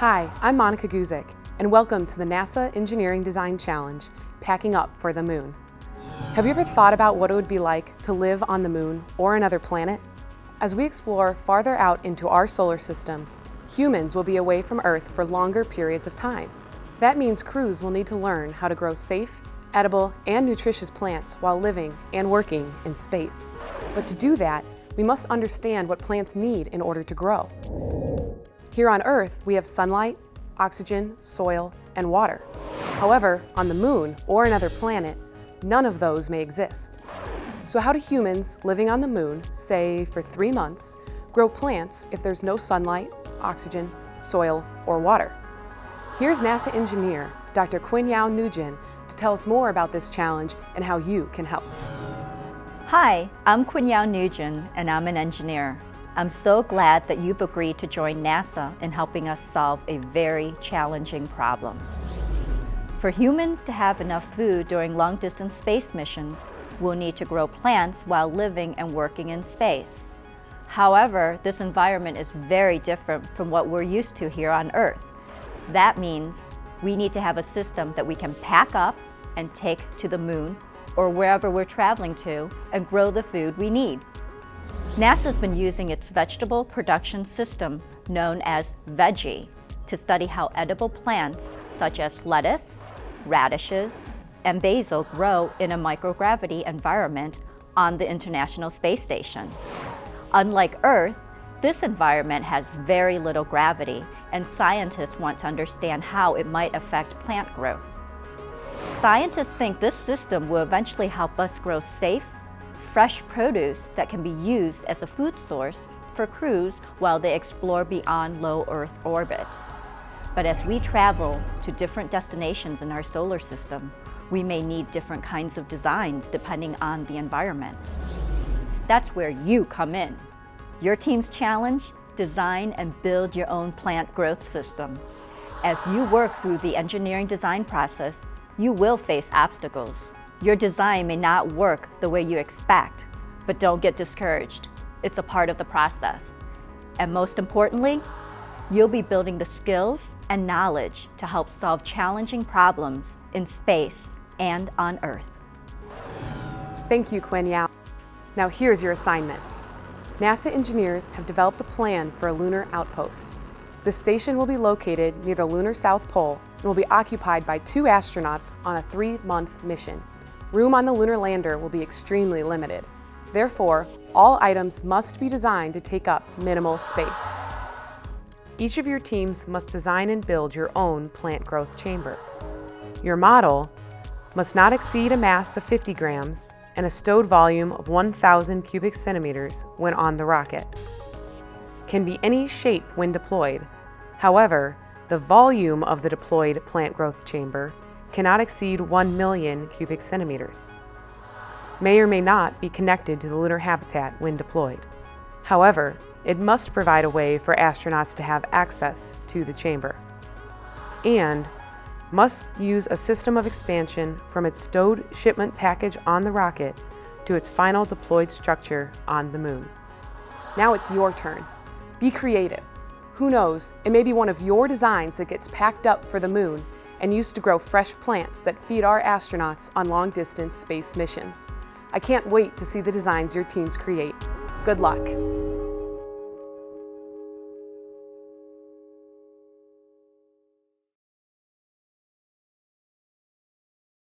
Hi, I'm Monica Guzik, and welcome to the NASA Engineering Design Challenge, Packing Up for the Moon. Have you ever thought about what it would be like to live on the moon or another planet? As we explore farther out into our solar system, humans will be away from Earth for longer periods of time. That means crews will need to learn how to grow safe, edible, and nutritious plants while living and working in space. But to do that, we must understand what plants need in order to grow. Here on Earth, we have sunlight, oxygen, soil, and water. However, on the moon or another planet, none of those may exist. So how do humans living on the moon, say for 3 months, grow plants if there's no sunlight, oxygen, soil, or water? Here's NASA engineer Dr. Quinn-Yao Nguyen to tell us more about this challenge and how you can help. Hi, I'm Quinn-Yao Nguyen, and I'm an engineer. I'm so glad that you've agreed to join NASA in helping us solve a very challenging problem. For humans to have enough food during long-distance space missions, we'll need to grow plants while living and working in space. However, this environment is very different from what we're used to here on Earth. That means we need to have a system that we can pack up and take to the moon or wherever we're traveling to and grow the food we need. NASA's been using its vegetable production system, known as VEGGIE, to study how edible plants such as lettuce, radishes, and basil grow in a microgravity environment on the International Space Station. Unlike Earth, this environment has very little gravity, and scientists want to understand how it might affect plant growth. Scientists think this system will eventually help us grow safe, fresh produce that can be used as a food source for crews while they explore beyond low Earth orbit. But as we travel to different destinations in our solar system, we may need different kinds of designs depending on the environment. That's where you come in. Your team's challenge: design and build your own plant growth system. As you work through the engineering design process, you will face obstacles. Your design may not work the way you expect, but don't get discouraged. It's a part of the process. And most importantly, you'll be building the skills and knowledge to help solve challenging problems in space and on Earth. Thank you, Quinn-Yao. Now here's your assignment. NASA engineers have developed a plan for a lunar outpost. The station will be located near the lunar South Pole and will be occupied by 2 astronauts on a 3-month mission. Room on the lunar lander will be extremely limited. Therefore, all items must be designed to take up minimal space. Each of your teams must design and build your own plant growth chamber. Your model must not exceed a mass of 50 grams and a stowed volume of 1,000 cubic centimeters when on the rocket. Can be any shape when deployed. However, the volume of the deployed plant growth chamber cannot exceed 1 million cubic centimeters. May or may not be connected to the lunar habitat when deployed. However, it must provide a way for astronauts to have access to the chamber. And must use a system of expansion from its stowed shipment package on the rocket to its final deployed structure on the moon. Now it's your turn. Be creative. Who knows, it may be one of your designs that gets packed up for the moon and used to grow fresh plants that feed our astronauts on long-distance space missions. I can't wait to see the designs your teams create. Good luck.